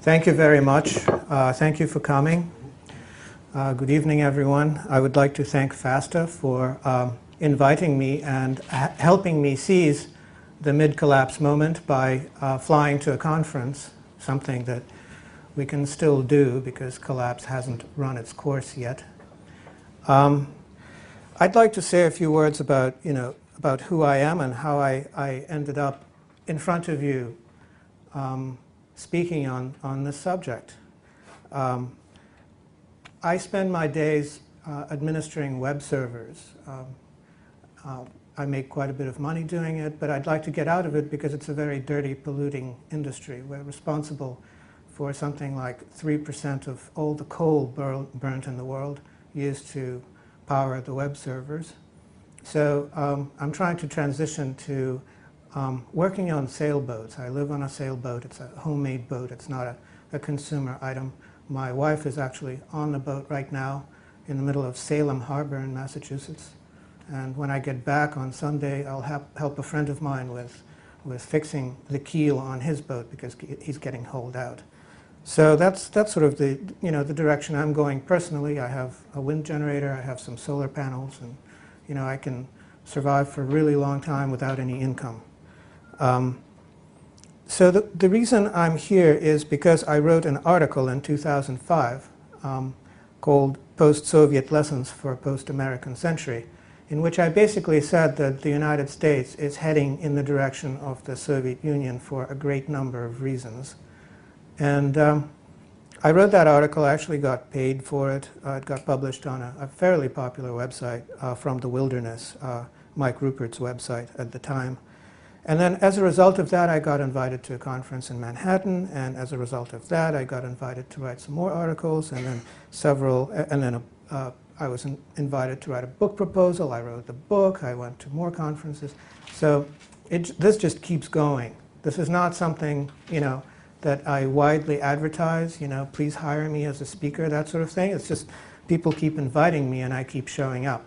Thank you very much. Thank you for coming. Good evening, everyone. I would like to thank FASTA for inviting me and helping me seize the mid-collapse moment by flying to a conference, something that we can still do because collapse hasn't run its course yet. I'd like to say a few words about, about who I am and how I ended up in front of you speaking on this subject. I spend my days administering web servers. I make quite a bit of money doing it, but I'd like to get out of it because it's a very dirty, polluting industry. We're responsible for something like 3% of all the coal burnt in the world used to power the web servers. So I'm trying to transition to working on sailboats. I live on a sailboat. It's a homemade boat. It's not a consumer item. My wife is actually on the boat right now in the middle of Salem Harbor in Massachusetts. And when I get back on Sunday, I'll help a friend of mine with fixing the keel on his boat because he's getting holed out. So that's sort of the, the direction I'm going personally. I have a wind generator. I have some solar panels. And, I can survive for a really long time without any income. So the reason I'm here is because I wrote an article in 2005 called Post-Soviet Lessons for a Post-American Century, in which I basically said that the United States is heading in the direction of the Soviet Union for a great number of reasons. And I wrote that article. I actually got paid for it. It got published on a fairly popular website, From the Wilderness, Mike Rupert's website at the time. And then as a result of that, I got invited to a conference in Manhattan, and as a result of that, I got invited to write some more articles, and then I was invited to write a book proposal. I wrote the book. I went to more conferences. So this just keeps going. This is not something, that I widely advertise, please hire me as a speaker, that sort of thing. It's just people keep inviting me, and I keep showing up.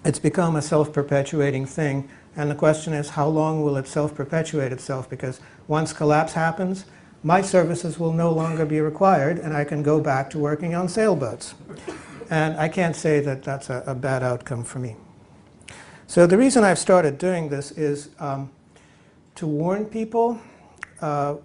It's become a self-perpetuating thing. And the question is, how long will it self-perpetuate itself? Because once collapse happens, my services will no longer be required, and I can go back to working on sailboats. And I can't say that that's a bad outcome for me. So the reason I've started doing this is to warn people.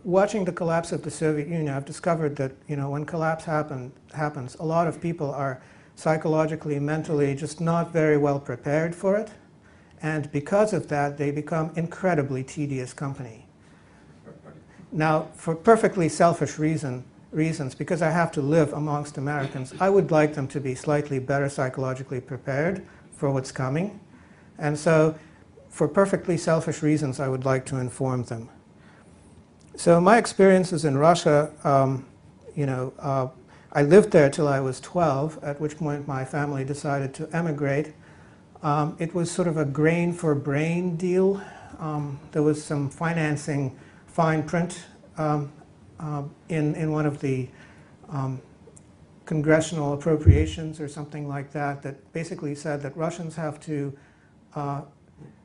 Watching the collapse of the Soviet Union, I've discovered that when collapse happens, a lot of people are psychologically, mentally just not very well prepared for it. And because of that, they become incredibly tedious company. Now, for perfectly selfish reasons, because I have to live amongst Americans, I would like them to be slightly better psychologically prepared for what's coming. And so, for perfectly selfish reasons, I would like to inform them. So my experiences in Russia, I lived there till I was 12, at which point my family decided to emigrate. It was sort of a grain for brain deal. There was some financing fine print in one of the congressional appropriations or something like that that basically said that Russians have to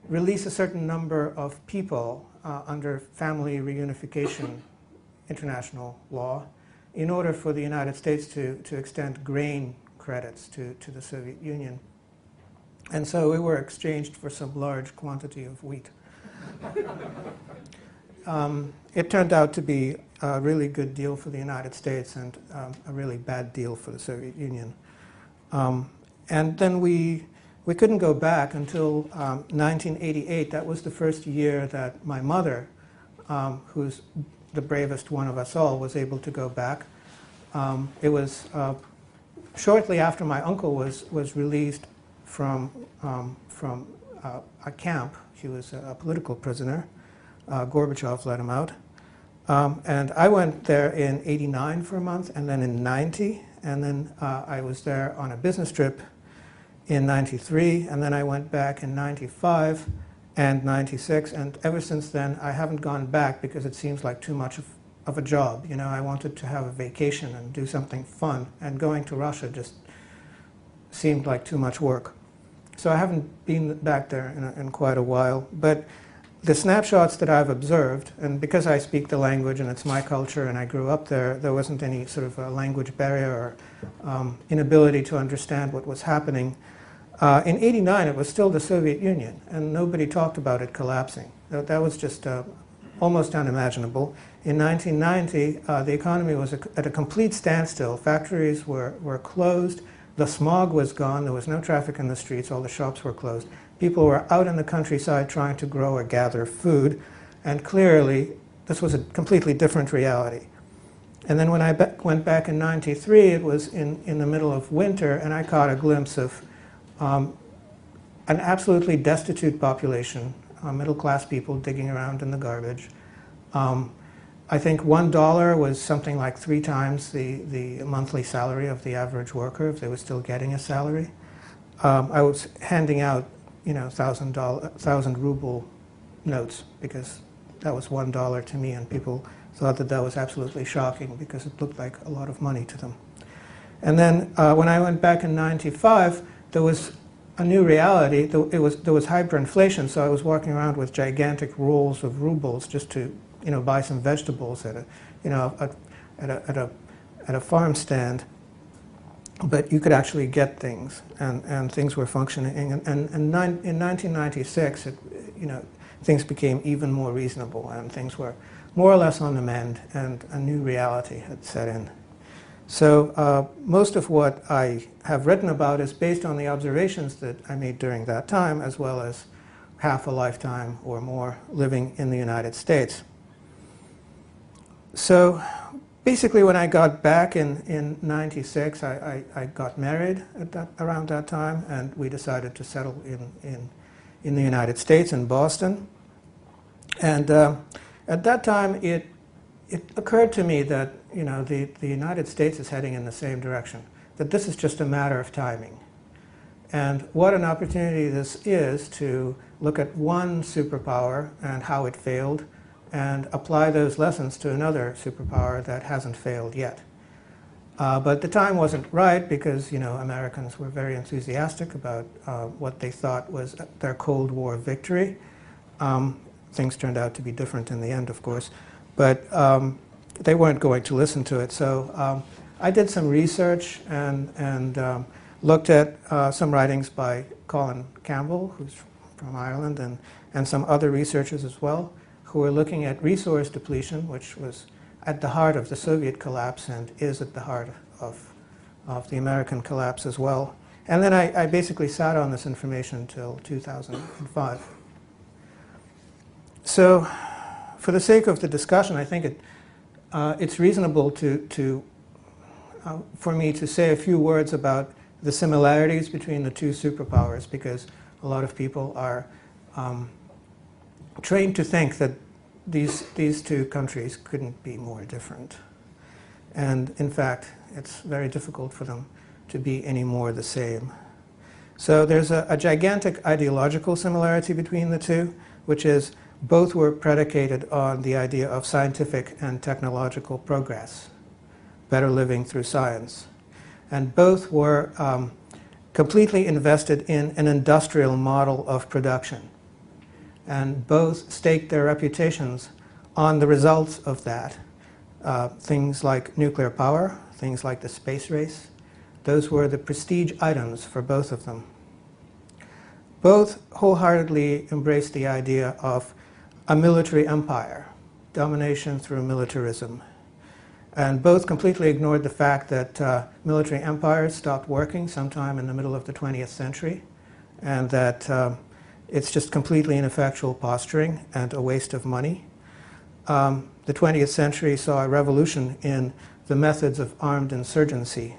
release a certain number of people under family reunification international law in order for the United States to extend grain credits to the Soviet Union. And so we were exchanged for some large quantity of wheat. It turned out to be a really good deal for the United States and a really bad deal for the Soviet Union. And then we couldn't go back until 1988. That was the first year that my mother, who's the bravest one of us all, was able to go back. It was shortly after my uncle was released from a camp. He was a political prisoner. Gorbachev let him out. And I went there in '89 for a month, and then in '90, and then I was there on a business trip in '93, and then I went back in '95 and '96, and ever since then I haven't gone back because it seems like too much of a job. I wanted to have a vacation and do something fun, and going to Russia just seemed like too much work. So I haven't been back there in quite a while. But the snapshots that I've observed, and because I speak the language and it's my culture and I grew up there, there wasn't any sort of a language barrier or inability to understand what was happening. In '89, it was still the Soviet Union, and nobody talked about it collapsing. That was just almost unimaginable. In 1990, the economy was at a complete standstill. Factories were closed. The smog was gone. There was no traffic in the streets. All the shops were closed. People were out in the countryside trying to grow or gather food. And clearly, this was a completely different reality. And then when I went back in '93, it was in the middle of winter, and I caught a glimpse of an absolutely destitute population, middle-class people digging around in the garbage. I think $1 was something like 3 times the monthly salary of the average worker, if they were still getting a salary. I was handing out, 1,000 ruble notes because that was $1 to me, and people thought that that was absolutely shocking because it looked like a lot of money to them. And then when I went back in '95, there was a new reality. There was hyperinflation, so I was walking around with gigantic rolls of rubles just to, buy some vegetables at a farm stand. But you could actually get things, and things were functioning. And in 1996, things became even more reasonable, and things were more or less on the mend, and a new reality had set in. So most of what I have written about is based on the observations that I made during that time, as well as half a lifetime or more living in the United States. So basically, when I got back in '96, I got married around that time, and we decided to settle in the United States, in Boston. And at that time, it occurred to me that the United States is heading in the same direction, that this is just a matter of timing. And what an opportunity this is to look at one superpower and how it failed, and apply those lessons to another superpower that hasn't failed yet. But the time wasn't right because, Americans were very enthusiastic about what they thought was their Cold War victory. Things turned out to be different in the end, of course, but they weren't going to listen to it. So I did some research and looked at some writings by Colin Campbell, who's from Ireland, and some other researchers as well, who were looking at resource depletion, which was at the heart of the Soviet collapse and is at the heart of the American collapse as well. And then I basically sat on this information until 2005. So for the sake of the discussion, I think it's reasonable for me to say a few words about the similarities between the two superpowers, because a lot of people are trained to think that these two countries couldn't be more different. And in fact, it's very difficult for them to be any more the same. So there's a gigantic ideological similarity between the two, which is both were predicated on the idea of scientific and technological progress, better living through science. And both were completely invested in an industrial model of production. And both staked their reputations on the results of that. Things like nuclear power, things like the space race, those were the prestige items for both of them. Both wholeheartedly embraced the idea of a military empire, domination through militarism. And both completely ignored the fact that military empires stopped working sometime in the middle of the 20th century, and that it's just completely ineffectual posturing and a waste of money. The 20th century saw a revolution in the methods of armed insurgency,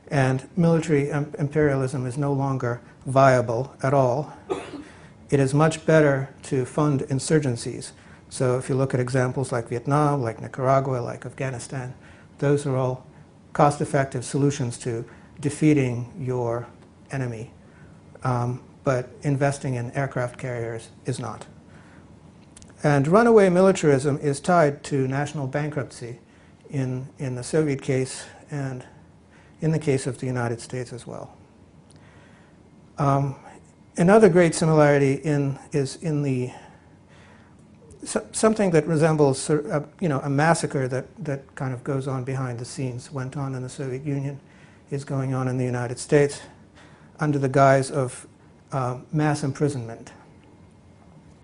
and military imperialism is no longer viable at all. It is much better to fund insurgencies. So if you look at examples like Vietnam, like Nicaragua, like Afghanistan, those are all cost-effective solutions to defeating your enemy. But investing in aircraft carriers is not. And runaway militarism is tied to national bankruptcy in the Soviet case and in the case of the United States as well. Another great similarity is in the something that resembles a massacre that kind of goes on behind the scenes, went on in the Soviet Union, is going on in the United States under the guise of mass imprisonment.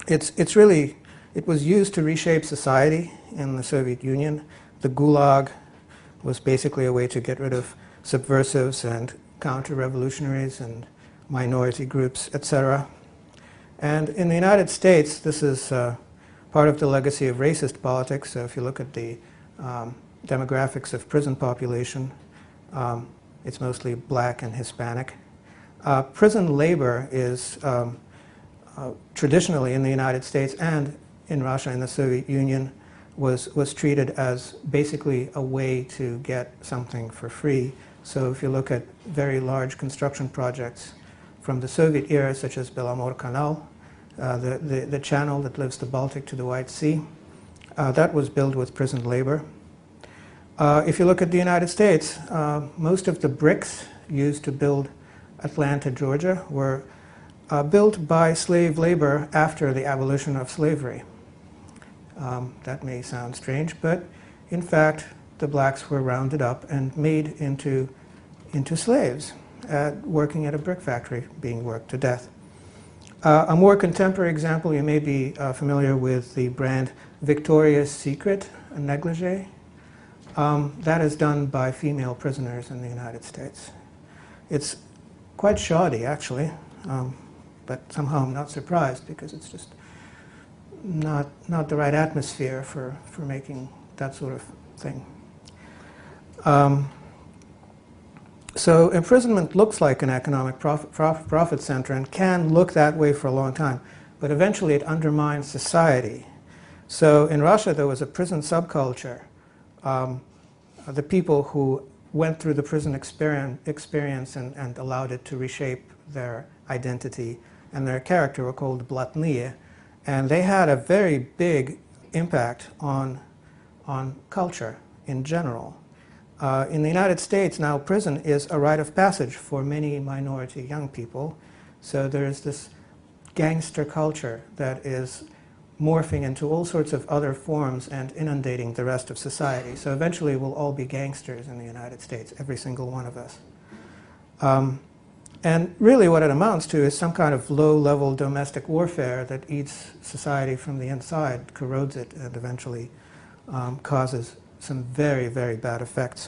It was used to reshape society in the Soviet Union. The Gulag was basically a way to get rid of subversives and counter-revolutionaries and minority groups, etc. And in the United States, this is part of the legacy of racist politics. So if you look at the demographics of prison population, it's mostly black and Hispanic. Prison labor is traditionally in the United States and in Russia and the Soviet Union was treated as basically a way to get something for free. So if you look at very large construction projects from the Soviet era, such as Belomor Canal, the channel that lifts the Baltic to the White Sea, that was built with prison labor. If you look at the United States, most of the bricks used to build Atlanta, Georgia, were built by slave labor after the abolition of slavery. That may sound strange, but in fact, the blacks were rounded up and made into slaves, working at a brick factory, being worked to death. A more contemporary example, you may be familiar with the brand Victoria's Secret negligee. That is done by female prisoners in the United States. It's quite shoddy, actually, but somehow I'm not surprised because it's just not the right atmosphere for making that sort of thing. So imprisonment looks like an economic profit center and can look that way for a long time, but eventually it undermines society. So in Russia there was a prison subculture. The people who went through the prison experience and allowed it to reshape their identity and their character were called blatnie, and they had a very big impact on culture in general. In the United States now, prison is a rite of passage for many minority young people. So there's this gangster culture that is morphing into all sorts of other forms and inundating the rest of society. So eventually we'll all be gangsters in the United States, every single one of us. And really what it amounts to is some kind of low-level domestic warfare that eats society from the inside, corrodes it, and eventually causes some very, very bad effects.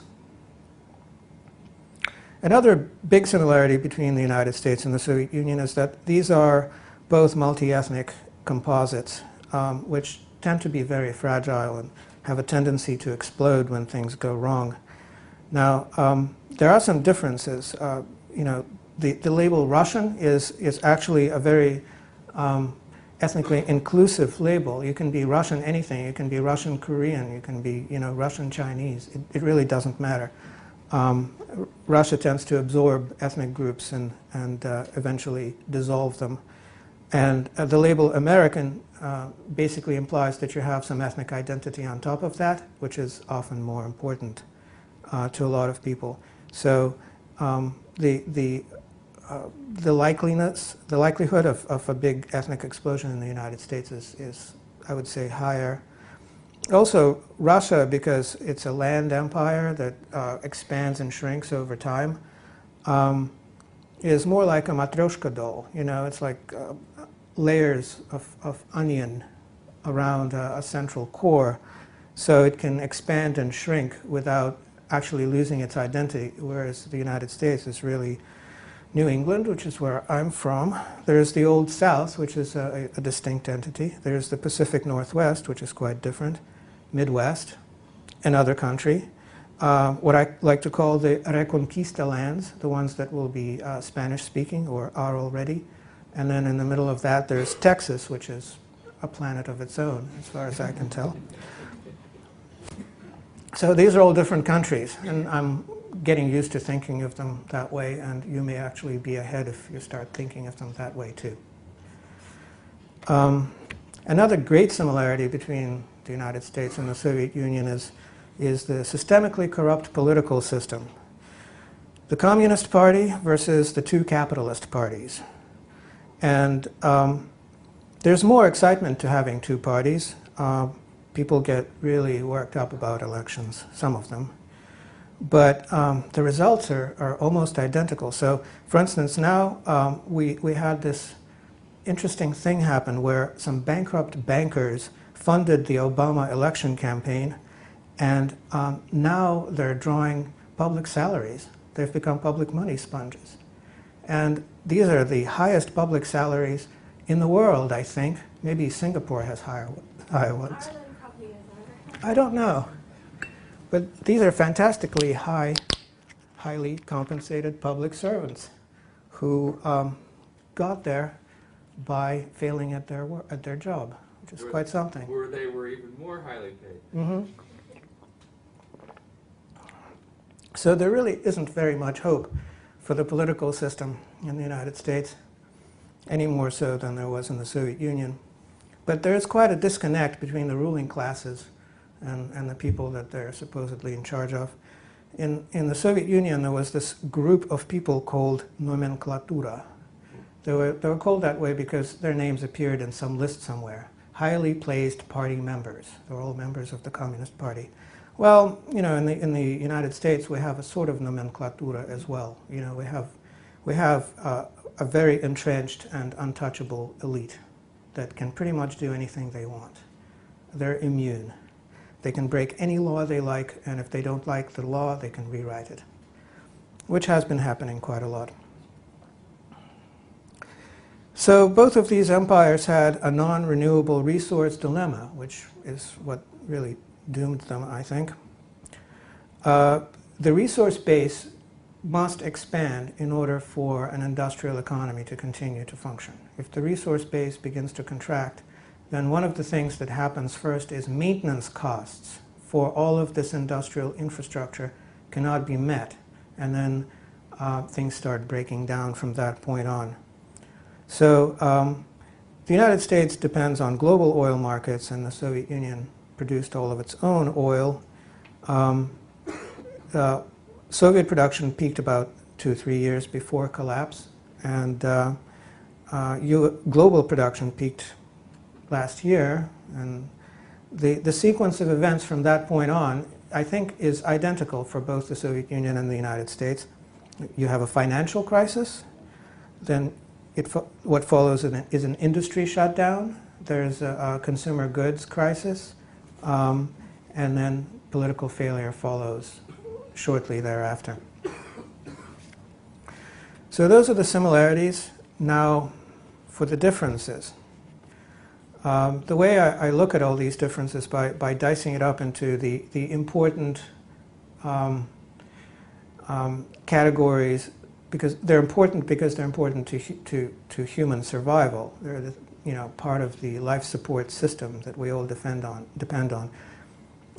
Another big similarity between the United States and the Soviet Union is that these are both multi-ethnic composites, which tend to be very fragile and have a tendency to explode when things go wrong. Now, there are some differences. The label Russian is actually a very ethnically inclusive label. You can be Russian anything. You can be Russian Korean. You can be Russian Chinese. It really doesn't matter. Russia tends to absorb ethnic groups and eventually dissolve them. And the label American basically implies that you have some ethnic identity on top of that, which is often more important to a lot of people. So the likelihood of a big ethnic explosion in the United States is, I would say, higher. Also, Russia, because it's a land empire that expands and shrinks over time, is more like a matryoshka doll. It's like layers of onion around a central core, so it can expand and shrink without actually losing its identity, whereas the United States is really New England, which is where I'm from. There's the Old South, which is a distinct entity. There's the Pacific Northwest, which is quite different. Midwest, another country. What I like to call the Reconquista lands, the ones that will be Spanish-speaking or are already. And then in the middle of that, there's Texas, which is a planet of its own, as far as I can tell. So these are all different countries, and I'm getting used to thinking of them that way, and you may actually be ahead if you start thinking of them that way too. Another great similarity between the United States and the Soviet Union is the systemically corrupt political system. The Communist Party versus the two capitalist parties. And There's more excitement to having two parties. People get really worked up about elections, some of them. But the results are almost identical. So, for instance, now we had this interesting thing happen where some bankrupt bankers funded the Obama election campaign, and now they're drawing public salaries. They've become public money sponges. And these are the highest public salaries in the world, I think. Maybe Singapore has higher ones. Ireland probably is. I don't know. But these are fantastically highly compensated public servants who got there by failing at their job, which is quite something. Where they were even more highly paid. Mm-hmm. So there really isn't very much hope for the political system in the United States, any more so than there was in the Soviet Union. But there is quite a disconnect between the ruling classes and the people that they're supposedly in charge of. In the Soviet Union, there was this group of people called nomenklatura. They were called that way because their names appeared in some list somewhere. Highly placed party members. They were all members of the Communist Party. Well, you know, in the United States, we have a sort of nomenclatura as well. You know, we have a very entrenched and untouchable elite that can pretty much do anything they want. They're immune. They can break any law they like, and if they don't like the law, they can rewrite it, which has been happening quite a lot. So both of these empires had a non-renewable resource dilemma, which is what really doomed them, I think. The resource base must expand in order for an industrial economy to continue to function. If the resource base begins to contract, then one of the things that happens first is maintenance costs for all of this industrial infrastructure cannot be met, and then things start breaking down from that point on. So the United States depends on global oil markets, and the Soviet Union produced all of its own oil. Soviet production peaked about 2 or 3 years before collapse, and global production peaked last year, and the sequence of events from that point on, I think, is identical for both the Soviet Union and the United States. You have a financial crisis, then what follows is an industry shutdown, there's a consumer goods crisis, and then political failure follows shortly thereafter. So those are the similarities. Now, for the differences. The way I look at all these differences by dicing it up into the important categories, because they're important to human survival. They're part of the life support system that we all depend on.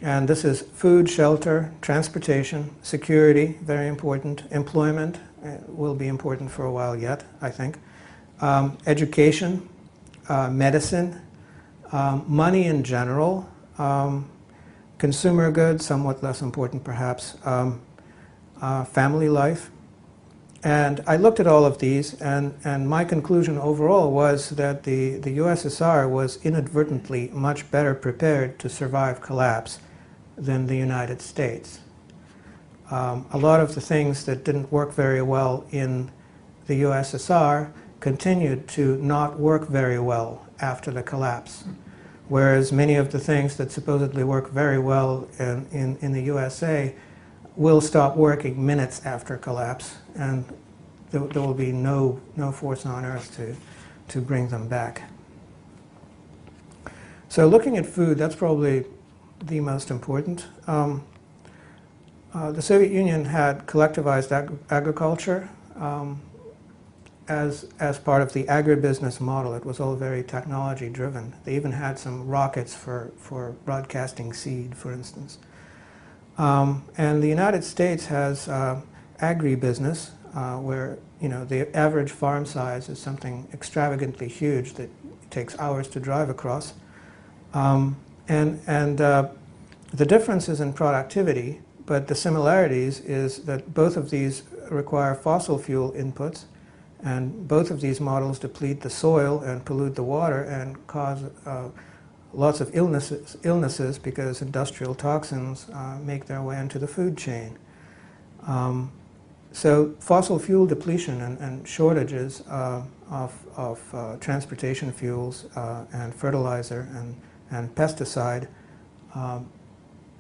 And this is food, shelter, transportation, security, very important. Employment will be important for a while yet, I think. Education, medicine, money in general, consumer goods, somewhat less important perhaps, family life. And I looked at all of these, and my conclusion overall was that the USSR was inadvertently much better prepared to survive collapse than the United States. A lot of the things that didn't work very well in the USSR continued to not work very well after the collapse, whereas many of the things that supposedly work very well in the USA will stop working minutes after collapse, and there will be no force on earth to bring them back. So looking at food, that's probably the most important. The Soviet Union had collectivized agriculture as part of the agribusiness model. It was all very technology driven. They even had some rockets for broadcasting seed, for instance. And the United States has agribusiness, where the average farm size is something extravagantly huge that takes hours to drive across. The difference is in productivity, but the similarities is that both of these require fossil fuel inputs, And both of these models deplete the soil and pollute the water and cause lots of illnesses because industrial toxins make their way into the food chain. So fossil fuel depletion and shortages of transportation fuels and fertilizer and pesticide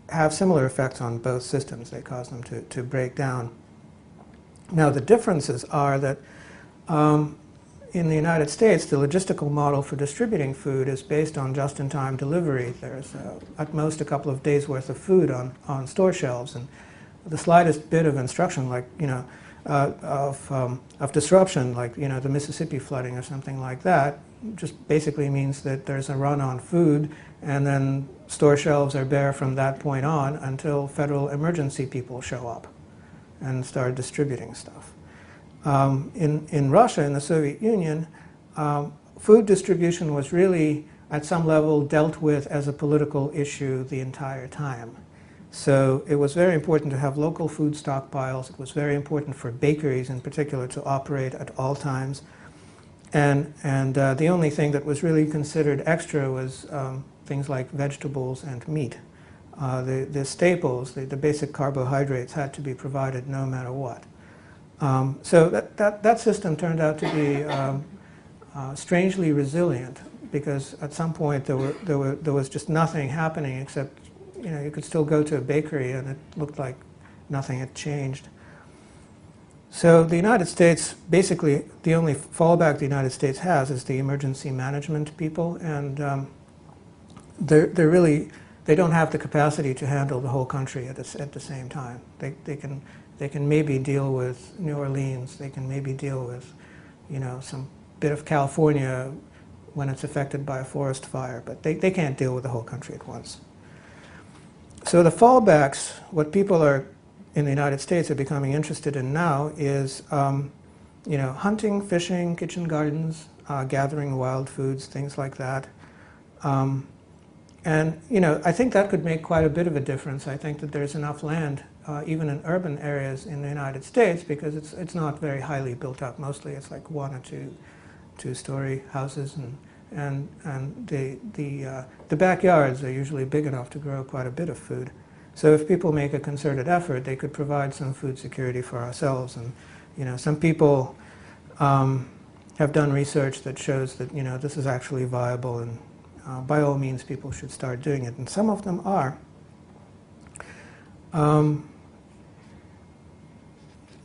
have similar effects on both systems. They cause them to break down. Now the differences are that in the United States, the logistical model for distributing food is based on just-in-time delivery. There's at most a couple of days' worth of food on store shelves, and the slightest bit of instruction, like of disruption, like the Mississippi flooding or something like that, just basically means that there's a run on food, and then store shelves are bare from that point on until federal emergency people show up and start distributing stuff. In Russia, in the Soviet Union, food distribution was really, at some level, dealt with as a political issue the entire time. So it was very important to have local food stockpiles. It was very important for bakeries, in particular, to operate at all times. And the only thing that was really considered extra was things like vegetables and meat. The staples, the basic carbohydrates, had to be provided no matter what. So that system turned out to be strangely resilient, because at some point there was just nothing happening except you could still go to a bakery and it looked like nothing had changed. So the United States, basically the only fallback the United States has is the emergency management people, and they don't have the capacity to handle the whole country at the same time. They can maybe deal with New Orleans. They can maybe deal with, some bit of California when it's affected by a forest fire, but they can't deal with the whole country at once. So the fallbacks, what people in the United States are becoming interested in now is, hunting, fishing, kitchen gardens, gathering wild foods, things like that. And I think that could make quite a bit of a difference. I think that there's enough land, even in urban areas in the United States, because it's not very highly built up. Mostly it's like one or two-story houses, and the backyards are usually big enough to grow quite a bit of food. So if people make a concerted effort, they could provide some food security for ourselves. And some people have done research that shows that this is actually viable, and by all means people should start doing it, and some of them are.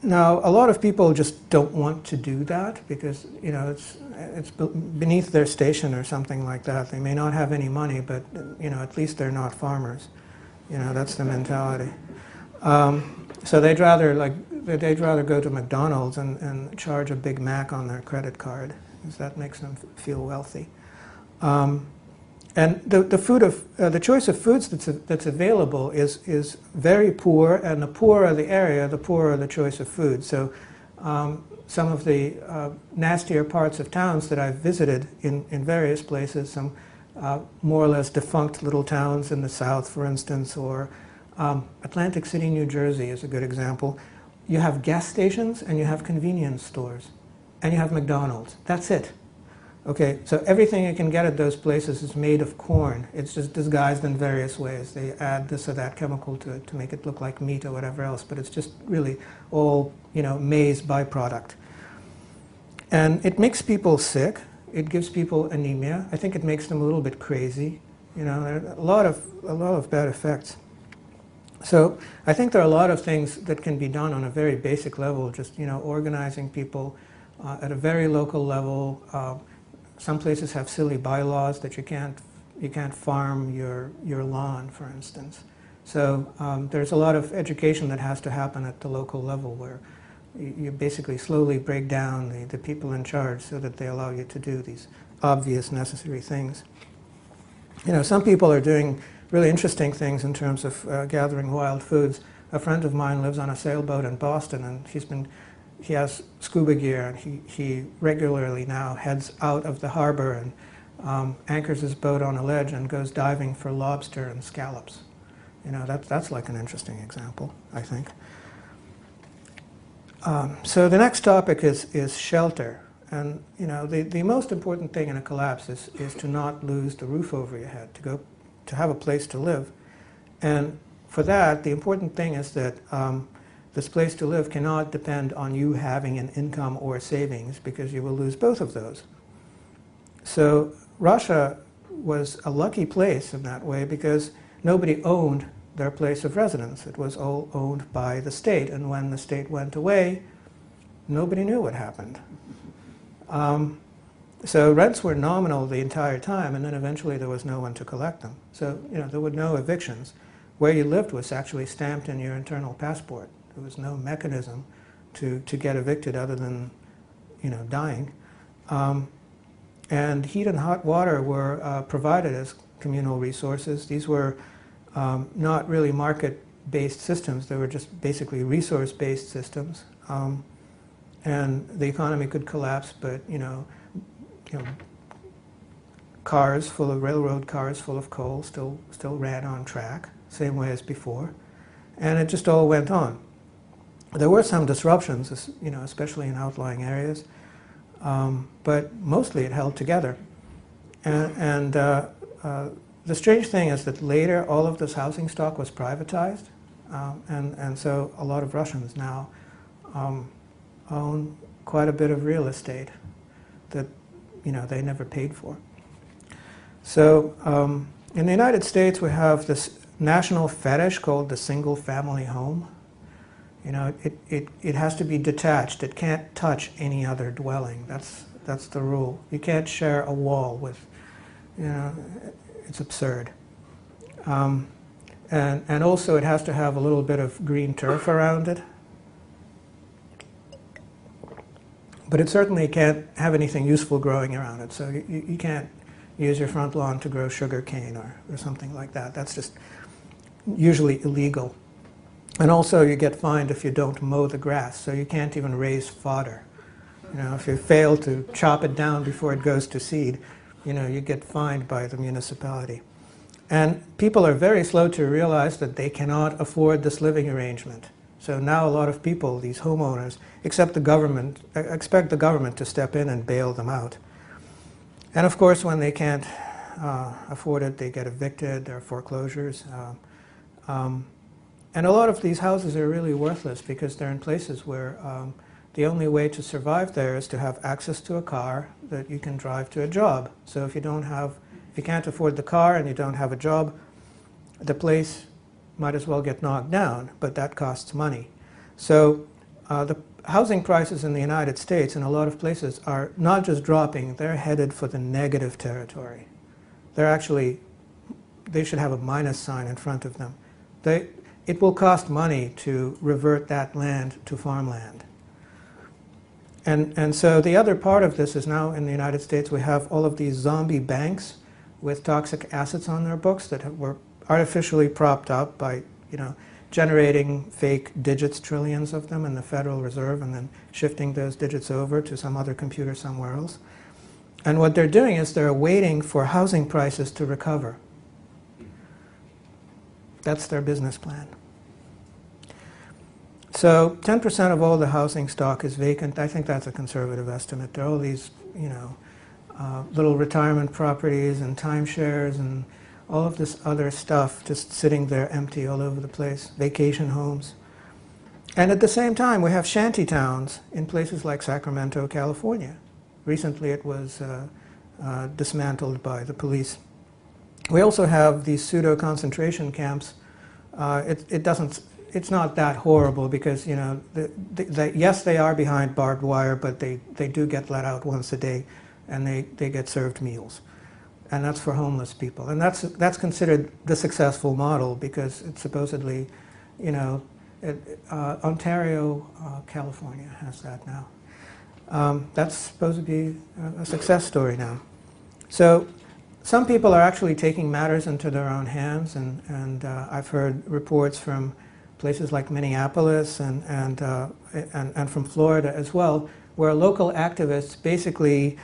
Now, a lot of people just don't want to do that because it's beneath their station or something like that. They may not have any money, but at least they're not farmers. That's the mentality. So they'd rather go to McDonald's and charge a Big Mac on their credit card, because that makes them feel wealthy. And the choice of foods that's available is very poor, and the poorer the area, the poorer the choice of food. So some of the nastier parts of towns that I've visited in various places, some more or less defunct little towns in the South, for instance, or Atlantic City, New Jersey is a good example. You have gas stations and you have convenience stores and you have McDonald's. That's it. Okay, so everything you can get at those places is made of corn. It's just disguised in various ways. They add this or that chemical to it to make it look like meat or whatever else, but it's just really all, maize byproduct. And it makes people sick. It gives people anemia. I think it makes them a little bit crazy. There are a lot of bad effects. So I think there are a lot of things that can be done on a very basic level, just organizing people at a very local level. Some places have silly bylaws that you can't farm your lawn, for instance. So there's a lot of education that has to happen at the local level, where you basically slowly break down the people in charge so that they allow you to do these obvious, necessary things. Some people are doing really interesting things in terms of gathering wild foods. A friend of mine lives on a sailboat in Boston, and he has scuba gear, and he regularly now heads out of the harbor and anchors his boat on a ledge and goes diving for lobster and scallops. That's like an interesting example, I think. So the next topic is shelter. And the most important thing in a collapse is to not lose the roof over your head, to have a place to live. And for that, the important thing is that this place to live cannot depend on you having an income or savings, because you will lose both of those. So Russia was a lucky place in that way, because nobody owned their place of residence. It was all owned by the state, and when the state went away, nobody knew what happened. So rents were nominal the entire time, and then eventually there was no one to collect them. So there were no evictions. Where you lived was actually stamped in your internal passport. There was no mechanism to get evicted other than dying. And heat and hot water were provided as communal resources. These were not really market-based systems. They were just basically resource-based systems. And the economy could collapse, but cars full of railroad cars full of coal still ran on track, same way as before, and it just all went on. There were some disruptions, especially in outlying areas, but mostly it held together. And the strange thing is that later all of this housing stock was privatized, and so a lot of Russians now own quite a bit of real estate that they never paid for. So in the United States we have this national fetish called the single family home. It has to be detached. It can't touch any other dwelling. That's the rule. You can't share a wall with, it's absurd. And also it has to have a little bit of green turf around it. But it certainly can't have anything useful growing around it. So you can't use your front lawn to grow sugar cane or something like that. That's just usually illegal. And also you get fined if you don't mow the grass. So you can't even raise fodder. If you fail to chop it down before it goes to seed, you get fined by the municipality. And people are very slow to realize that they cannot afford this living arrangement. So now a lot of people, these homeowners, expect the government to step in and bail them out. And of course, when they can't afford it, they get evicted, there are foreclosures. And a lot of these houses are really worthless because they're in places where the only way to survive there is to have access to a car that you can drive to a job. So if you can't afford the car and you don't have a job, the place might as well get knocked down, but that costs money. So the housing prices in the United States in a lot of places are not just dropping, they're headed for the negative territory. They should have a minus sign in front of them. It will cost money to revert that land to farmland. And so the other part of this is now in the United States we have all of these zombie banks with toxic assets on their books that were artificially propped up by, generating fake digits, trillions of them in the Federal Reserve, and then shifting those digits over to some other computer somewhere else. And what they're doing is they're waiting for housing prices to recover. That's their business plan. So 10% of all the housing stock is vacant. I think that's a conservative estimate. There are all these, little retirement properties and timeshares and all of this other stuff just sitting there empty all over the place, vacation homes. And at the same time, we have shanty towns in places like Sacramento, California. Recently it was dismantled by the police. We also have these pseudo-concentration camps. It's not that horrible because, yes, they are behind barbed wire, but they do get let out once a day and they get served meals. And that's for homeless people. And that's considered the successful model because it's supposedly, Ontario, California has that now. That's supposed to be a success story now. So some people are actually taking matters into their own hands, and I've heard reports from places like Minneapolis and from Florida as well, where local activists basically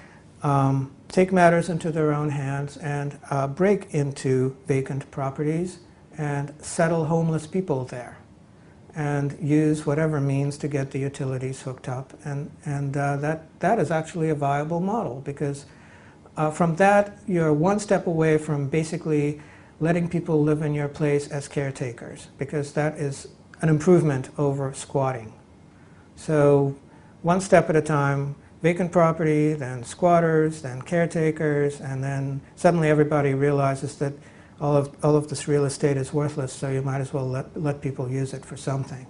take matters into their own hands and break into vacant properties and settle homeless people there. and use whatever means to get the utilities hooked up. And that is actually a viable model, because from that you're one step away from basically letting people live in your place as caretakers, because that is an improvement over squatting. So one step at a time, vacant property, then squatters, then caretakers, and then suddenly everybody realizes that all of this real estate is worthless, so you might as well let people use it for something.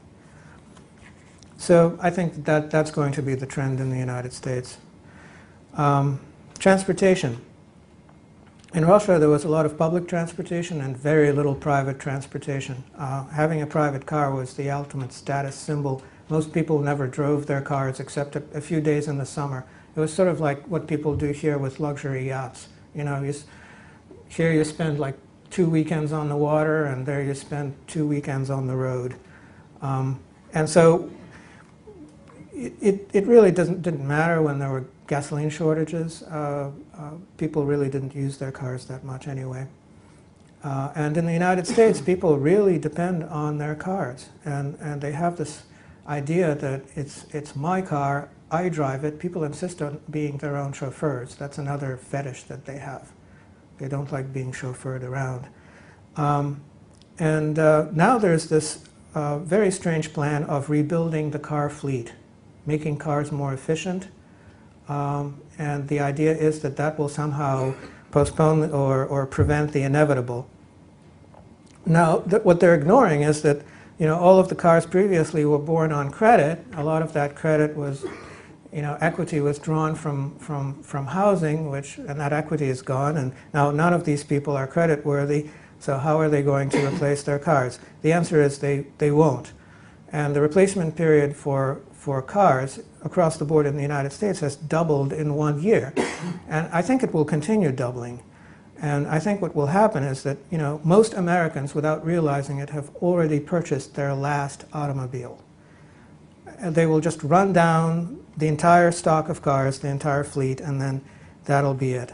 So I think that that's going to be the trend in the United States. Transportation. In Russia, there was a lot of public transportation and very little private transportation. Having a private car was the ultimate status symbol. Most people never drove their cars except a few days in the summer. It was sort of like what people do here with luxury yachts. You know, here you spend like 2 weekends on the water, and there you spend 2 weekends on the road. And so it really didn't matter when there were gasoline shortages. People really didn't use their cars that much anyway. And in the United States, people really depend on their cars. And they have this idea that it's my car, I drive it. People insist on being their own chauffeurs. That's another fetish that they have. They don't like being chauffeured around. Now there's this very strange plan of rebuilding the car fleet, making cars more efficient. And the idea is that that will somehow postpone or prevent the inevitable. Now, what they're ignoring is that, you know, all of the cars previously were born on credit. A lot of that credit was, you know, equity was drawn from housing, and that equity is gone. And now none of these people are credit worthy. So how are they going to replace their cars? The answer is they won't. And the replacement period for cars across the board in the United States has doubled in 1 year. And I think it will continue doubling. And I think what will happen is that, you know, most Americans, without realizing it, have already purchased their last automobile. And they will just run down the entire stock of cars, the entire fleet, and then that'll be it.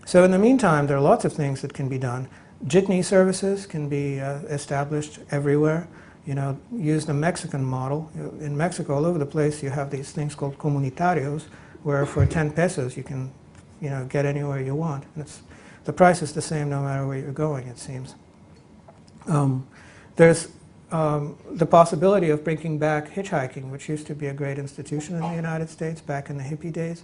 So in the meantime, there are lots of things that can be done. Jitney services can be established everywhere. You know, use the Mexican model. In Mexico, all over the place, you have these things called comunitarios, where for 10 pesos you can, you know, get anywhere you want. And the price is the same no matter where you're going, it seems. There's the possibility of bringing back hitchhiking, which used to be a great institution in the United States back in the hippie days.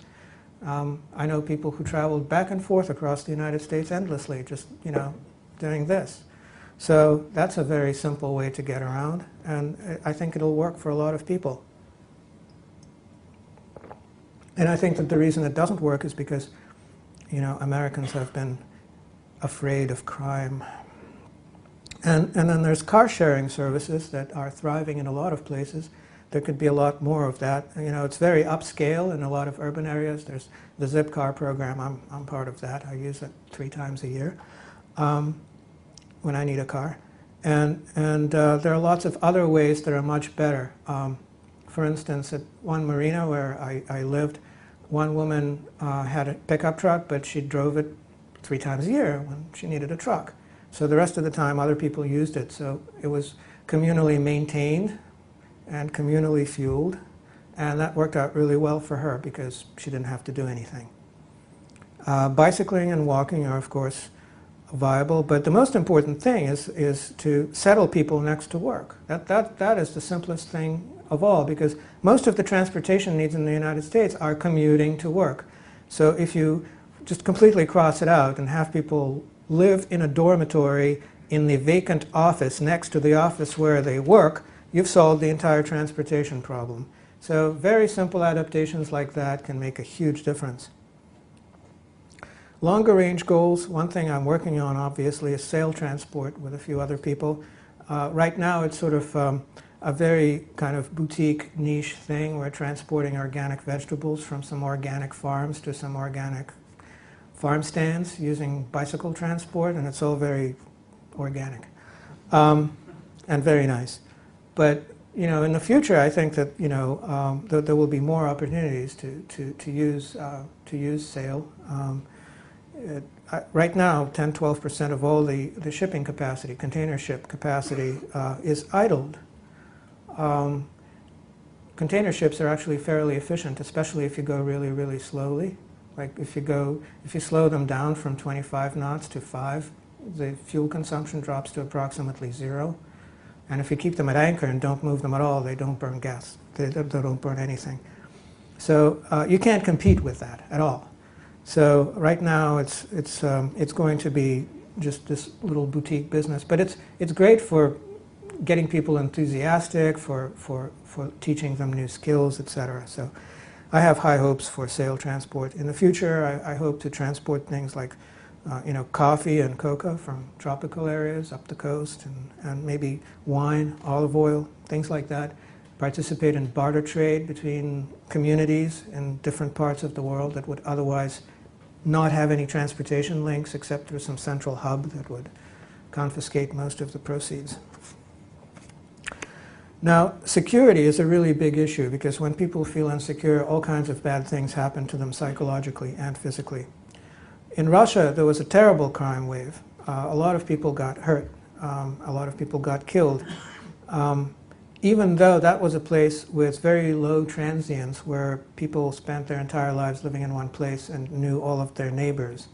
I know people who traveled back and forth across the United States endlessly, just, you know, doing this. So that's a very simple way to get around, and I think it'll work for a lot of people. And I think that the reason it doesn't work is because, you know, Americans have been afraid of crime. And then there's car sharing services that are thriving in a lot of places. There could be a lot more of that. You know, it's very upscale in a lot of urban areas. There's the Zip Car program. I'm part of that. I use it 3 times a year when I need a car. And there are lots of other ways that are much better. For instance, at one marina where I lived, one woman had a pickup truck, but she drove it 3 times a year when she needed a truck. So the rest of the time, other people used it. So it was communally maintained and communally fueled, and that worked out really well for her because she didn't have to do anything. Bicycling and walking are, of course, viable, but the most important thing is to settle people next to work. That is the simplest thing of all, because most of the transportation needs in the United States are commuting to work. So if you just completely cross it out and have people live in a dormitory in the vacant office next to the office where they work, you've solved the entire transportation problem. So very simple adaptations like that can make a huge difference. Longer range goals, one thing I'm working on obviously is sail transport with a few other people. Right now it's sort of a very kind of boutique niche thing. We're transporting organic vegetables from some organic farms to some organic farm stands using bicycle transport, and it's all very organic and very nice. But you know, in the future, I think that you know there will be more opportunities to use sail. Right now, 10–12% of all the shipping capacity, container ship capacity, is idled. container ships are actually fairly efficient, especially if you go really, really slowly. Like if you slow them down from 25 knots to 5, the fuel consumption drops to approximately 0. And if you keep them at anchor and don't move them at all, they don't burn gas. They don't burn anything. So you can't compete with that at all. So right now it's going to be just this little boutique business, but it's great for getting people enthusiastic, for teaching them new skills, etc. So I have high hopes for sail transport. In the future, I hope to transport things like coffee and cocoa from tropical areas up the coast, and maybe wine, olive oil, things like that. Participate in barter trade between communities in different parts of the world that would otherwise not have any transportation links except through some central hub that would confiscate most of the proceeds. Now, security is a really big issue because when people feel insecure, all kinds of bad things happen to them psychologically and physically. In Russia, there was a terrible crime wave. A lot of people got hurt. A lot of people got killed. Even though that was a place with very low transience where people spent their entire lives living in one place and knew all of their neighbors.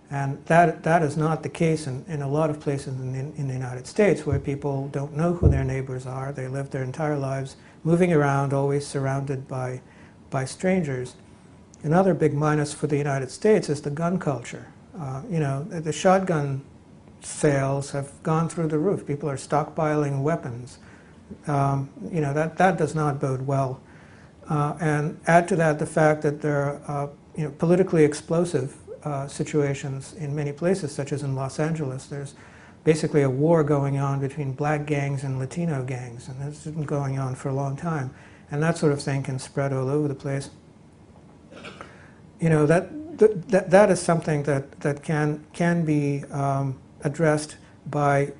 And that is not the case in a lot of places in the United States where people don't know who their neighbors are. They live their entire lives moving around, always surrounded by strangers. Another big minus for the United States is the gun culture. The shotgun sales have gone through the roof. People are stockpiling weapons. That does not bode well. And add to that the fact that there are politically explosive situations in many places, such as in Los Angeles. There's basically a war going on between black gangs and Latino gangs, and it's been going on for a long time. And that sort of thing can spread all over the place. That is something that can be addressed by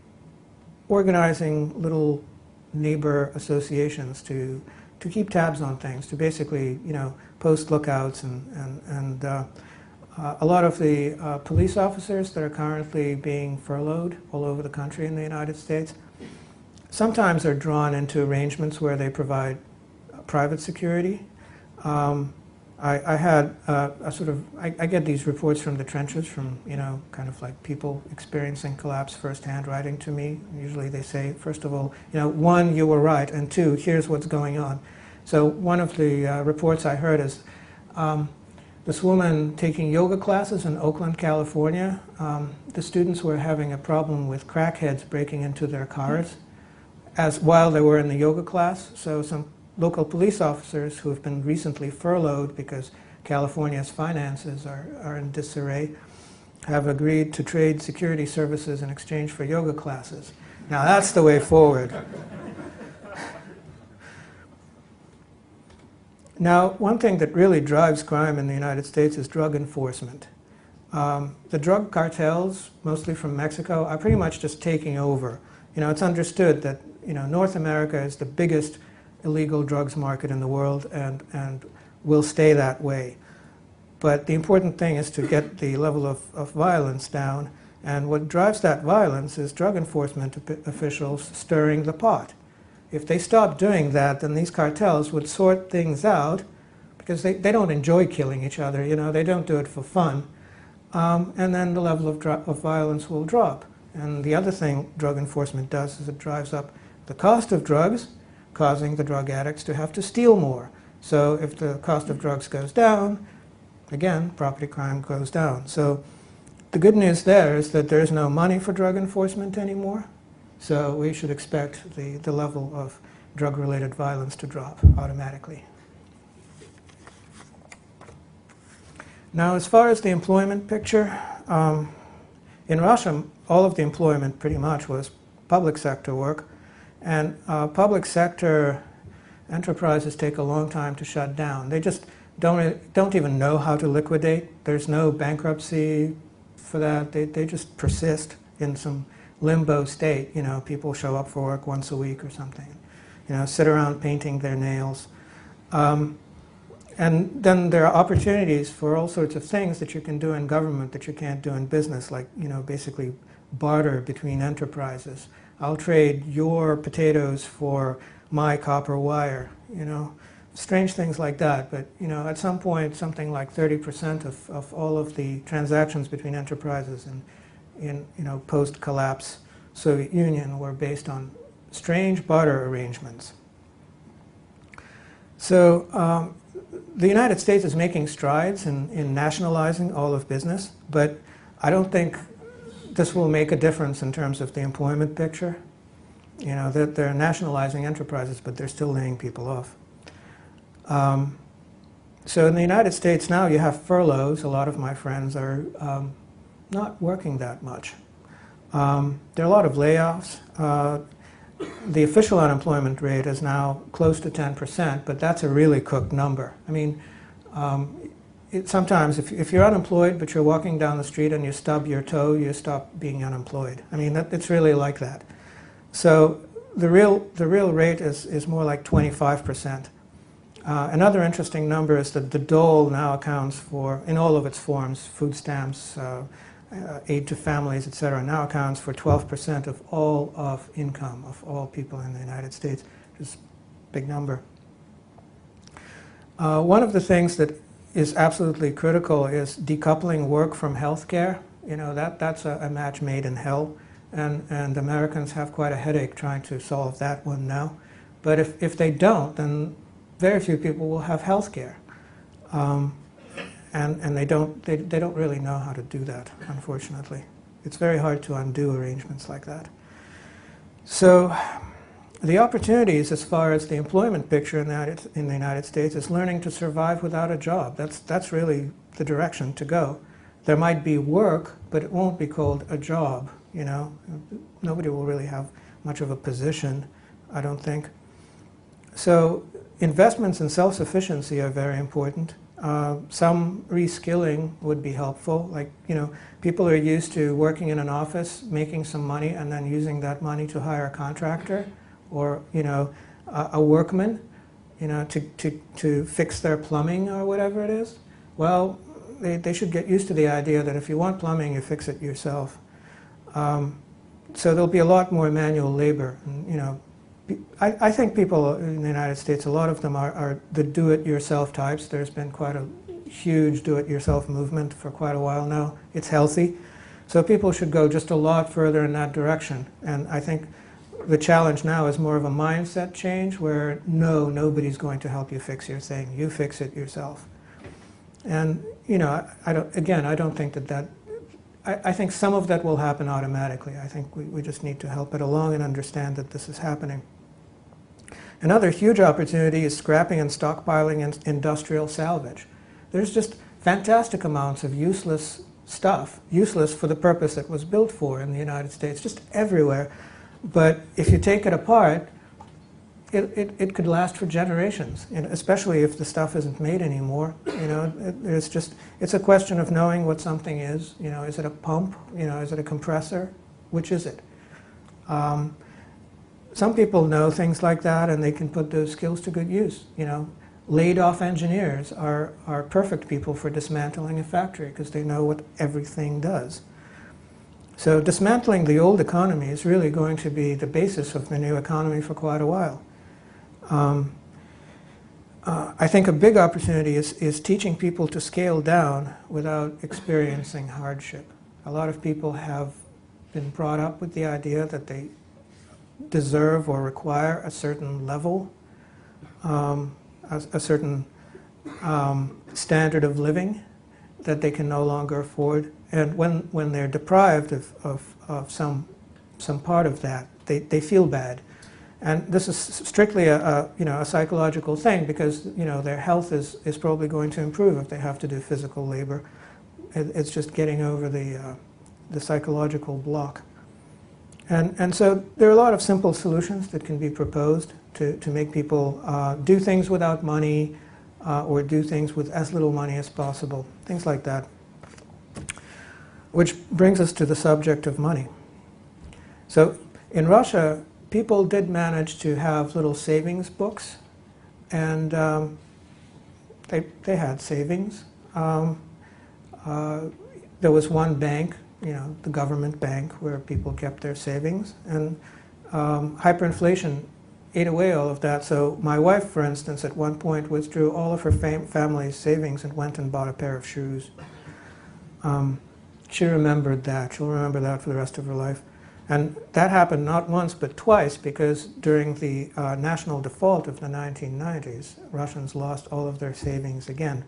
organizing little neighbor associations to keep tabs on things, to basically post lookouts, and a lot of the police officers that are currently being furloughed all over the country in the United States sometimes are drawn into arrangements where they provide private security. I had I get these reports from the trenches from, kind of like people experiencing collapse firsthand writing to me. Usually they say, first of all, one, you were right, and two, here's what's going on. So one of the reports I heard is this woman taking yoga classes in Oakland, California. The students were having a problem with crackheads breaking into their cars while they were in the yoga class. So some local police officers who have been recently furloughed because California's finances are in disarray have agreed to trade security services in exchange for yoga classes. Now that's the way forward. Now, one thing that really drives crime in the United States is drug enforcement. The drug cartels, mostly from Mexico, are pretty much just taking over. It's understood that North America is the biggest illegal drugs market in the world and will stay that way. But the important thing is to get the level of violence down, and what drives that violence is drug enforcement officials stirring the pot. If they stop doing that, then these cartels would sort things out, because they don't enjoy killing each other, they don't do it for fun, and then the level of violence will drop. And the other thing drug enforcement does is it drives up the cost of drugs, causing the drug addicts to have to steal more. So if the cost of drugs goes down, again, property crime goes down. So the good news there is that there's no money for drug enforcement anymore. So we should expect the level of drug-related violence to drop automatically. Now, as far as the employment picture, in Russia, all of the employment pretty much was public sector work. And public sector enterprises take a long time to shut down. They just don't even know how to liquidate. There's no bankruptcy for that. They just persist in some limbo state. People show up for work once a week or something. Sit around painting their nails. And then there are opportunities for all sorts of things that you can do in government that you can't do in business, like basically barter between enterprises. I'll trade your potatoes for my copper wire, you know, strange things like that. But, you know, at some point, something like 30% of all of the transactions between enterprises in you know, post-collapse Soviet Union were based on strange barter arrangements. So the United States is making strides in nationalizing all of business, but I don't think this will make a difference in terms of the employment picture. You know, that they're nationalizing enterprises, but they're still laying people off. So in the United States now you have furloughs. A lot of my friends are not working that much. There are a lot of layoffs. The official unemployment rate is now close to 10%, but that's a really cooked number. I mean, sometimes if you're unemployed but you're walking down the street and you stub your toe, you stop being unemployed. I mean, it's really like that. So the real rate is more like 25%. Another interesting number is that the dole now accounts for, in all of its forms, food stamps, aid to families, etc., now accounts for 12% of all of income of all people in the United States, which is a big number. One of the things that is absolutely critical is decoupling work from healthcare. You know, that's a match made in hell, and Americans have quite a headache trying to solve that one now. But if they don't, then very few people will have healthcare. And they don't really know how to do that, unfortunately. It's very hard to undo arrangements like that. So the opportunities as far as the employment picture in the United States is learning to survive without a job. That's really the direction to go. There might be work, but it won't be called a job, you know. Nobody will really have much of a position, I don't think. So investments in self-sufficiency are very important. Some reskilling would be helpful. Like, you know, people are used to working in an office, making some money, and then using that money to hire a contractor or, you know, a workman, you know, to fix their plumbing or whatever it is. Well, they should get used to the idea that if you want plumbing, you fix it yourself. So there'll be a lot more manual labor. And, you know, I think people in the United States, a lot of them are the do-it-yourself types. There's been quite a huge do-it-yourself movement for quite a while now. It's healthy. So people should go just a lot further in that direction. And I think the challenge now is more of a mindset change where nobody's going to help you fix your thing. You fix it yourself. And, you know, I don't think that I think some of that will happen automatically. I think we just need to help it along and understand that this is happening. Another huge opportunity is scrapping and stockpiling and industrial salvage. There's just fantastic amounts of useless stuff, useless for the purpose it was built for in the United States, just everywhere. But if you take it apart, it could last for generations, and especially if the stuff isn't made anymore. You know, it's a question of knowing what something is. You know, is it a pump? You know, is it a compressor? Which is it? Some people know things like that, and they can put those skills to good use. You know, laid-off engineers are perfect people for dismantling a factory because they know what everything does. So dismantling the old economy is really going to be the basis of the new economy for quite a while. I think a big opportunity is teaching people to scale down without experiencing hardship. A lot of people have been brought up with the idea that they deserve or require a certain level, a certain standard of living that they can no longer afford. And when they're deprived of some part of that, they feel bad. And this is strictly a psychological thing because, you know, their health is probably going to improve if they have to do physical labor. It's just getting over the psychological block. And so there are a lot of simple solutions that can be proposed to make people do things without money or do things with as little money as possible, things like that. Which brings us to the subject of money. So in Russia, people did manage to have little savings books, and they had savings. There was one bank, you know, the government bank, where people kept their savings, and hyperinflation ate away all of that. So my wife, for instance, at one point withdrew all of her family's savings and went and bought a pair of shoes. She remembered that. She'll remember that for the rest of her life. And that happened not once but twice, because during the national default of the 1990s, Russians lost all of their savings again.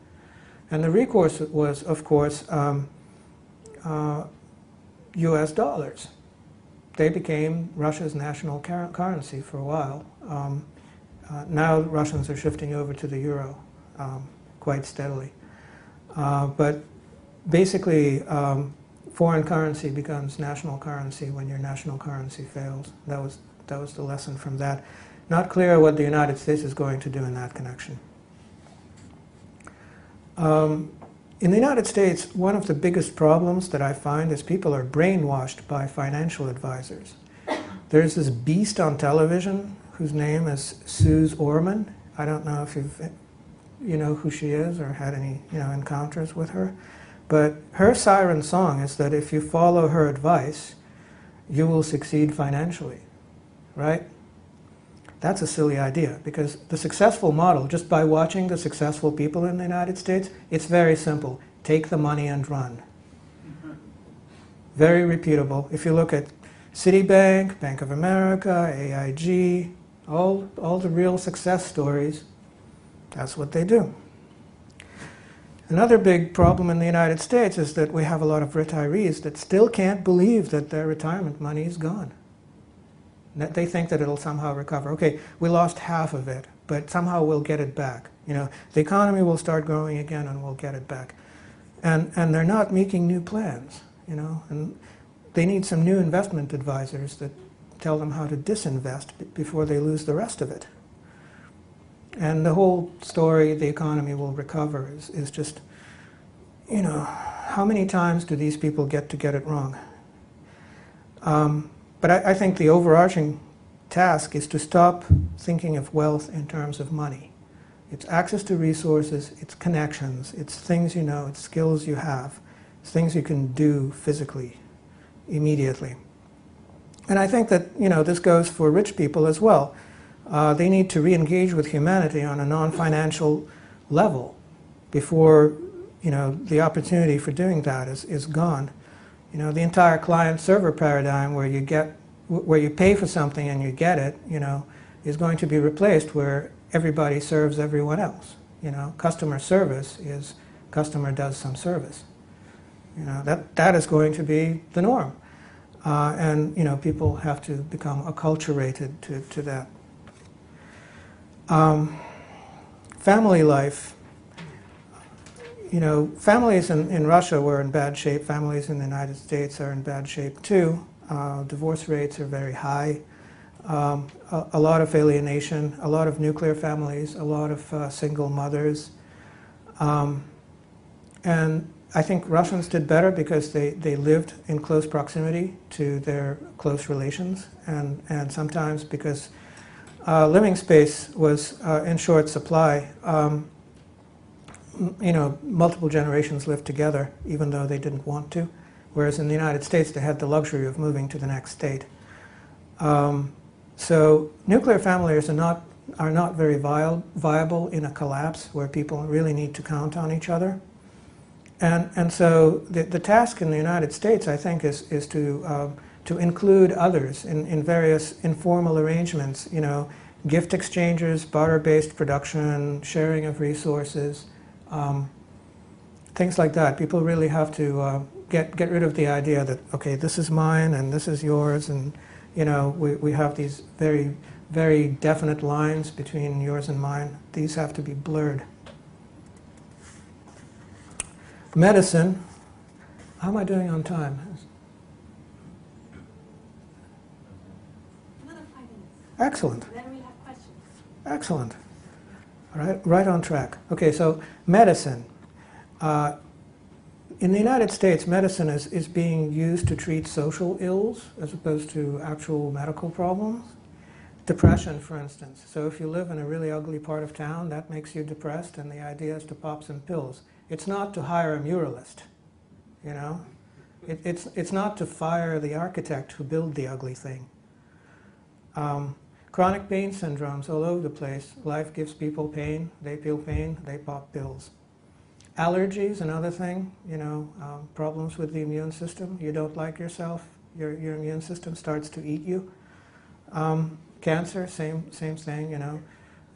And the recourse was, of course, US dollars. They became Russia's national currency for a while. Now Russians are shifting over to the euro quite steadily. But basically, foreign currency becomes national currency when your national currency fails. That was the lesson from that. Not clear what the United States is going to do in that connection. In the United States, one of the biggest problems that I find is people are brainwashed by financial advisors. There's this beast on television whose name is Suze Orman. I don't know if you know who she is or had any encounters with her. But her siren song is that if you follow her advice, you will succeed financially, right? That's a silly idea, because the successful model, just by watching the successful people in the United States, it's very simple. Take the money and run. Very repeatable. If you look at Citibank, Bank of America, AIG, all the real success stories, that's what they do. Another big problem in the United States is that we have a lot of retirees that still can't believe that their retirement money is gone. That they think that it'll somehow recover. Okay, we lost half of it, but somehow we'll get it back. The economy will start growing again and we'll get it back. And they're not making new plans, and they need some new investment advisors that tell them how to disinvest before they lose the rest of it. And the whole story, the economy will recover, is just, how many times do these people get it wrong? But I think the overarching task is to stop thinking of wealth in terms of money. It's access to resources, it's connections, it's things you know, it's skills you have, it's things you can do physically, immediately. And I think that, this goes for rich people as well. They need to re-engage with humanity on a non-financial level before, the opportunity for doing that is gone. The entire client-server paradigm where you pay for something and you get it, is going to be replaced where everybody serves everyone else. Customer service is customer does some service. That is going to be the norm. And, people have to become acculturated to that. Family life. Families in Russia were in bad shape. Families in the United States are in bad shape too. Divorce rates are very high. A lot of alienation, a lot of nuclear families, a lot of single mothers. And I think Russians did better because they lived in close proximity to their close relations, and sometimes because living space was in short supply. Multiple generations lived together even though they didn't want to, whereas in the United States they had the luxury of moving to the next state. So nuclear families are not very viable in a collapse where people really need to count on each other. And so the task in the United States, I think, is to include others in various informal arrangements, gift exchanges, barter-based production, sharing of resources, things like that. People really have to get rid of the idea that, okay, this is mine and this is yours, and we have these very, very definite lines between yours and mine. These have to be blurred. Medicine. How am I doing on time? Another 5 minutes. Excellent. Then we have questions. Excellent. All right, right on track. Okay, so medicine. In the United States, medicine is being used to treat social ills as opposed to actual medical problems. Depression, for instance. So if you live in a really ugly part of town, that makes you depressed, and the idea is to pop some pills. It's not to hire a muralist, It's not to fire the architect who built the ugly thing. Chronic pain syndromes all over the place. Life gives people pain, they pop pills. Allergies, another thing, problems with the immune system. You don't like yourself, your immune system starts to eat you. Cancer, same thing,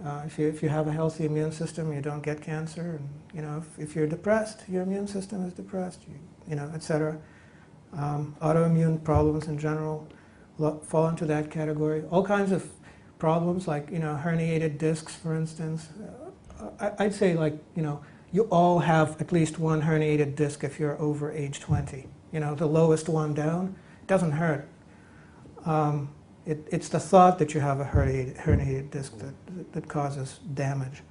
If you have a healthy immune system, you don't get cancer. And, if you're depressed, your immune system is depressed, etc. Autoimmune problems in general fall into that category. All kinds of problems like, herniated discs, for instance. I'd say you all have at least one herniated disc if you're over age 20. The lowest one down, it doesn't hurt. It's the thought that you have a herniated disc that causes damage.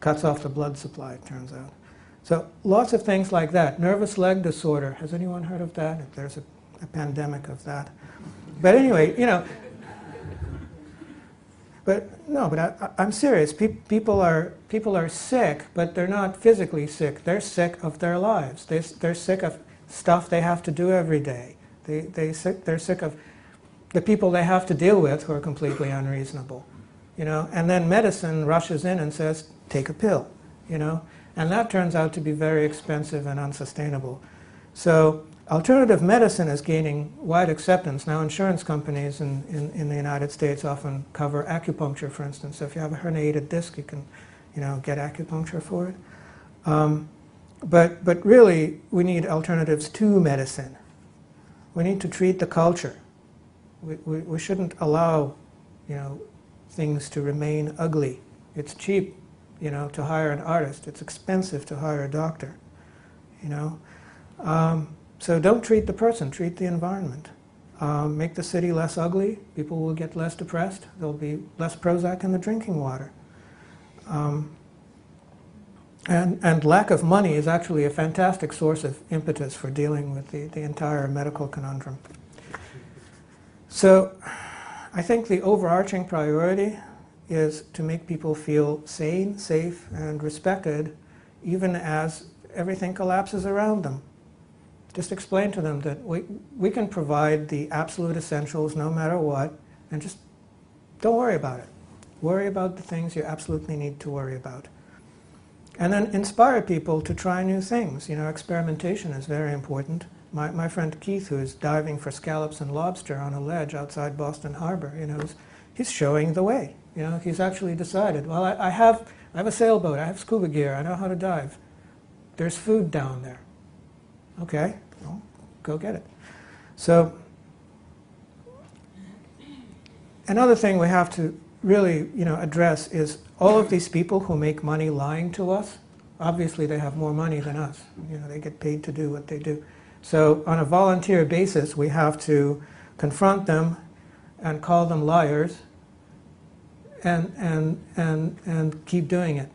Cuts off the blood supply, it turns out. So lots of things like that. Nervous leg disorder. Has anyone heard of that? There's a pandemic of that. But anyway, But I'm serious. People are sick, but they're not physically sick. They're sick of their lives. They're sick of stuff they have to do every day. They're sick of the people they have to deal with who are completely unreasonable. And then medicine rushes in and says, take a pill. And that turns out to be very expensive and unsustainable. So alternative medicine is gaining wide acceptance. Now insurance companies in the United States often cover acupuncture, for instance. So if you have a herniated disc, you can get acupuncture for it. But really, we need alternatives to medicine. We need to treat the culture. We shouldn't allow things to remain ugly. It's cheap to hire an artist. It's expensive to hire a doctor. So don't treat the person, treat the environment. Make the city less ugly, people will get less depressed, there'll be less Prozac in the drinking water. And lack of money is actually a fantastic source of impetus for dealing with the entire medical conundrum. So I think the overarching priority is to make people feel sane, safe, and respected, even as everything collapses around them. Just explain to them that we can provide the absolute essentials no matter what, and just don't worry about it. Worry about the things you absolutely need to worry about. And then inspire people to try new things. Experimentation is very important. My friend Keith, who is diving for scallops and lobster on a ledge outside Boston Harbor, he's showing the way. He's actually decided, well, I have a sailboat, I have scuba gear, I know how to dive. There's food down there. Okay, well, go get it. So another thing we have to really address is all of these people who make money lying to us. Obviously they have more money than us. They get paid to do what they do. So on a volunteer basis, we have to confront them and call them liars and keep doing it.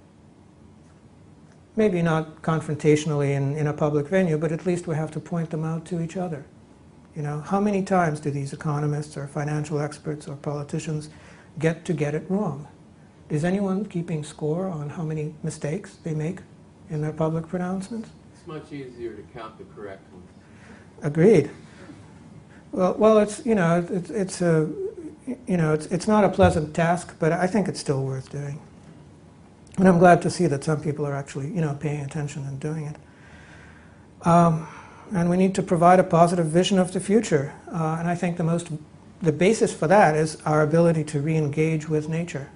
Maybe not confrontationally in a public venue, but at least we have to point them out to each other. How many times do these economists or financial experts or politicians get it wrong? Is anyone keeping score on how many mistakes they make in their public pronouncements? It's much easier to count the correct ones. Agreed. Well, it's it's not a pleasant task, but I think it's still worth doing. And I'm glad to see that some people are actually, paying attention and doing it. And we need to provide a positive vision of the future. And I think the basis for that is our ability to re-engage with nature.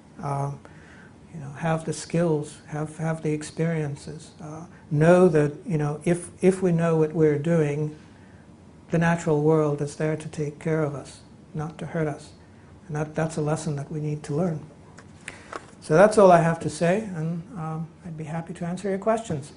Have the skills, have the experiences. Know that, if we know what we're doing, the natural world is there to take care of us, not to hurt us. And that's a lesson that we need to learn. So that's all I have to say, and I'd be happy to answer your questions.